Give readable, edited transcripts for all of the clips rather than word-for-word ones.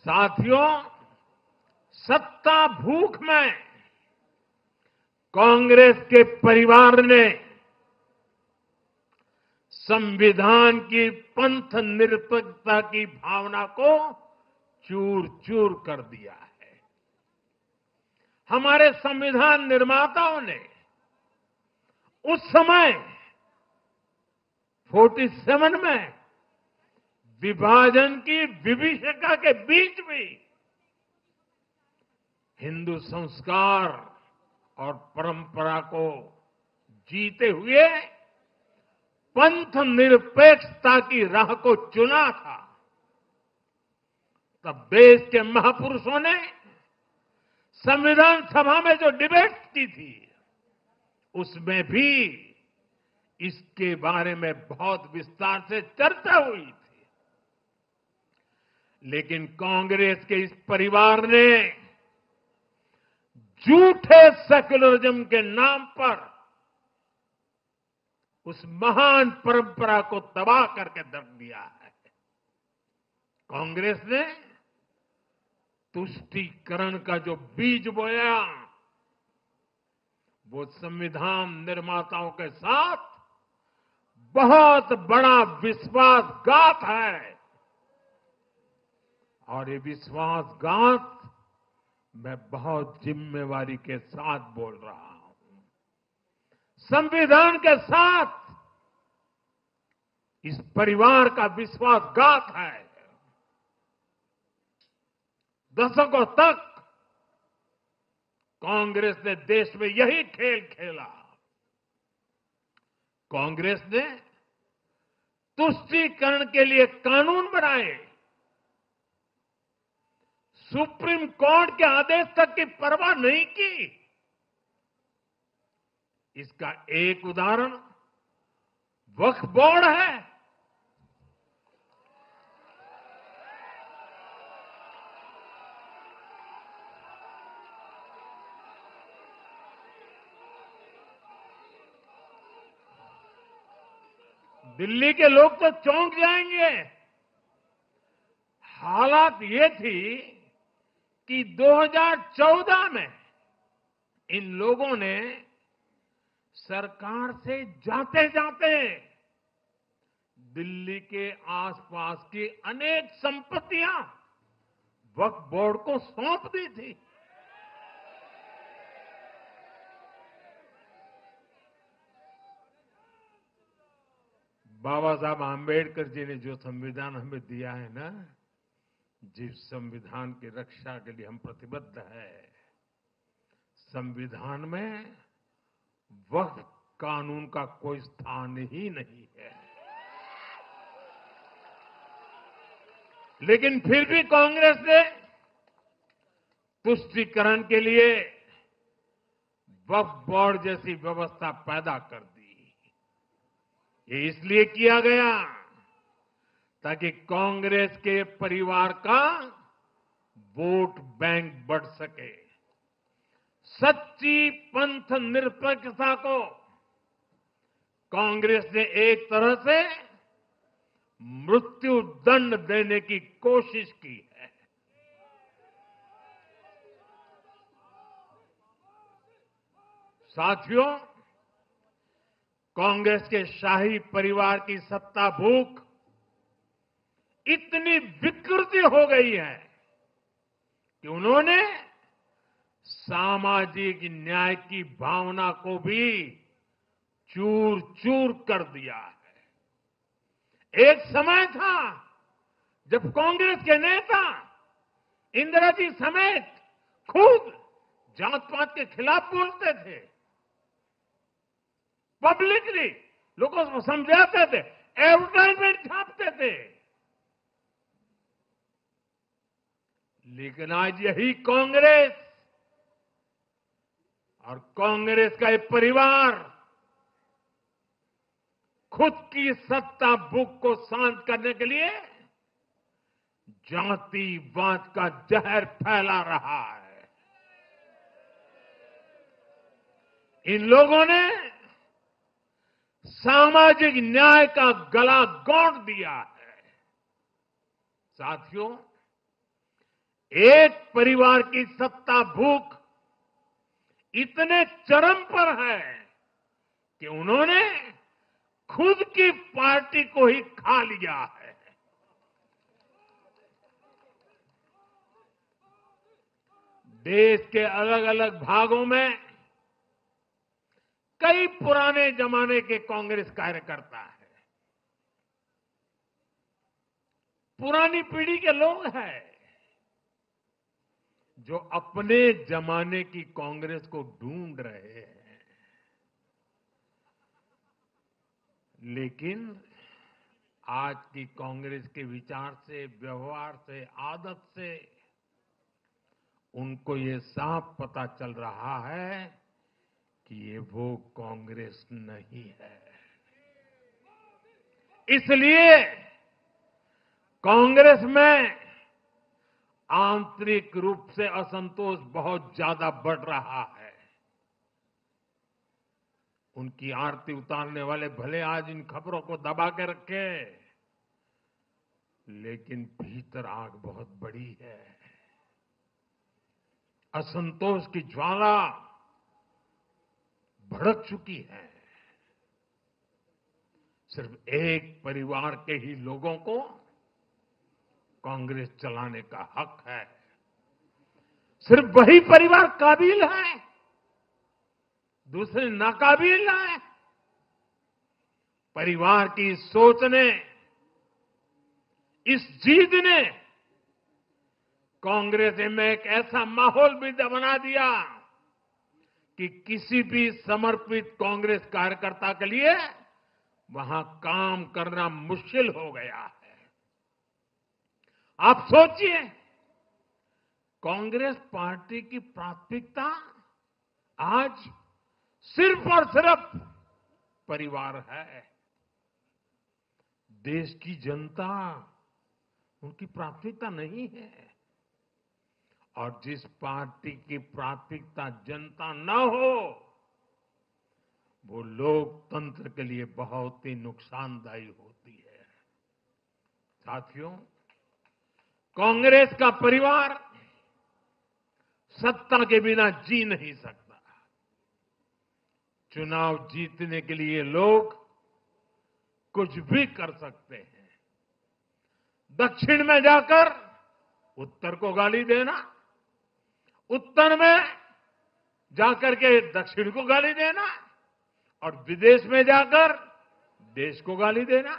साथियों, सत्ता भूख में कांग्रेस के परिवार ने संविधान की पंथ निरपेक्षता की भावना को चूर चूर कर दिया है। हमारे संविधान निर्माताओं ने उस समय 47 में विभाजन की विभीषिका के बीच भी हिंदू संस्कार और परंपरा को जीते हुए पंथ निरपेक्षता की राह को चुना था। तब देश के महापुरुषों ने संविधान सभा में जो डिबेट की थी, उसमें भी इसके बारे में बहुत विस्तार से चर्चा हुई थी। लेकिन कांग्रेस के इस परिवार ने झूठे सेक्युलरिज्म के नाम पर उस महान परंपरा को तबाह करके रख दिया है। कांग्रेस ने तुष्टीकरण का जो बीज बोया, वो संविधान निर्माताओं के साथ बहुत बड़ा विश्वासघात है। और ये विश्वासघात मैं बहुत जिम्मेवारी के साथ बोल रहा हूं। संविधान के साथ इस परिवार का विश्वासघात है। दशकों तक कांग्रेस ने देश में यही खेल खेला। कांग्रेस ने तुष्टीकरण के लिए कानून बनाए, सुप्रीम कोर्ट के आदेश तक की परवाह नहीं की। इसका एक उदाहरण वक्फ बोर्ड है। दिल्ली के लोग तो चौंक जाएंगे। हालात ये थी कि 2014 में इन लोगों ने सरकार से जाते जाते दिल्ली के आसपास की अनेक संपत्तियां वक्फ बोर्ड को सौंप दी थी। बाबा साहब आंबेडकर जी ने जो संविधान हमें दिया है ना, जिस संविधान की रक्षा के लिए हम प्रतिबद्ध है, संविधान में वक्फ कानून का कोई स्थान ही नहीं है। लेकिन फिर भी कांग्रेस ने तुष्टीकरण के लिए वक्फ बोर्ड जैसी व्यवस्था पैदा कर दी। ये इसलिए किया गया ताकि कांग्रेस के परिवार का वोट बैंक बढ़ सके। सच्ची पंथ निरपेक्षता को कांग्रेस ने एक तरह से मृत्यु दंड देने की कोशिश की है। साथियों, कांग्रेस के शाही परिवार की सत्ता भूख इतनी विकृति हो गई है कि उन्होंने सामाजिक न्याय की भावना को भी चूर चूर कर दिया है। एक समय था जब कांग्रेस के नेता इंदिरा जी समेत खुद जात पात के खिलाफ बोलते थे, पब्लिकली लोगों को समझाते थे, एडवर्टाइजमेंट छापते थे। लेकिन आज यही कांग्रेस और कांग्रेस का एक परिवार खुद की सत्ता भूख को शांत करने के लिए जातिवाद का जहर फैला रहा है। इन लोगों ने सामाजिक न्याय का गला घोंट दिया है। साथियों, एक परिवार की सत्ता भूख इतने चरम पर है कि उन्होंने खुद की पार्टी को ही खा लिया है। देश के अलग अलग भागों में कई पुराने जमाने के कांग्रेस कार्यकर्ता हैं, पुरानी पीढ़ी के लोग हैं जो अपने जमाने की कांग्रेस को ढूंढ रहे हैं। लेकिन आज की कांग्रेस के विचार से, व्यवहार से, आदत से उनको ये साफ पता चल रहा है कि ये वो कांग्रेस नहीं है। इसलिए कांग्रेस में आंतरिक रूप से असंतोष बहुत ज्यादा बढ़ रहा है। उनकी आरती उतारने वाले भले आज इन खबरों को दबा के रखे, लेकिन भीतर आग बहुत बड़ी है। असंतोष की ज्वाला भड़क चुकी है। सिर्फ एक परिवार के ही लोगों को कांग्रेस चलाने का हक है। सिर्फ वही परिवार काबिल है, दूसरे नाकाबिल है। परिवार की सोच ने, इस जीत ने कांग्रेस में एक ऐसा माहौल भी बना दिया कि किसी भी समर्पित कांग्रेस कार्यकर्ता के लिए वहां काम करना मुश्किल हो गया है। आप सोचिए, कांग्रेस पार्टी की प्राथमिकता आज सिर्फ और सिर्फ परिवार है। देश की जनता उनकी प्राथमिकता नहीं है। और जिस पार्टी की प्राथमिकता जनता न हो, वो लोकतंत्र के लिए बहुत ही नुकसानदायी होती है। साथियों, कांग्रेस का परिवार सत्ता के बिना जी नहीं सकता। चुनाव जीतने के लिए लोग कुछ भी कर सकते हैं। दक्षिण में जाकर उत्तर को गाली देना, उत्तर में जाकर के दक्षिण को गाली देना, और विदेश में जाकर देश को गाली देना।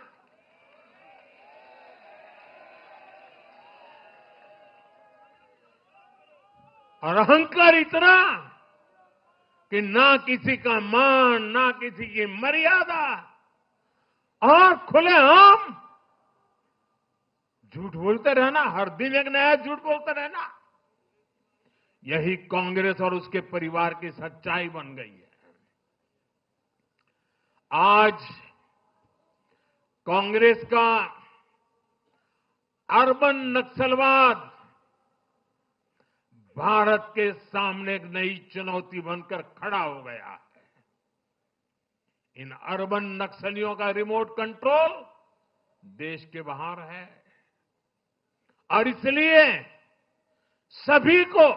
और अहंकार इतना कि ना किसी का मान, ना किसी की मर्यादा, और खुलेआम झूठ बोलते रहना, हर दिन एक नया झूठ बोलते रहना। यही कांग्रेस और उसके परिवार की सच्चाई बन गई है। आज कांग्रेस का अर्बन नक्सलवाद भारत के सामने एक नई चुनौती बनकर खड़ा हो गया है। इन अर्बन नक्सलियों का रिमोट कंट्रोल देश के बाहर है, और इसलिए सभी को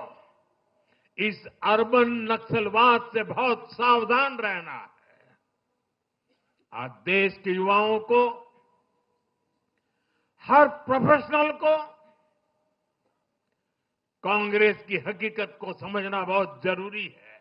इस अर्बन नक्सलवाद से बहुत सावधान रहना है। आज देश के युवाओं को, हर प्रोफेशनल को कांग्रेस की हकीकत को समझना बहुत जरूरी है।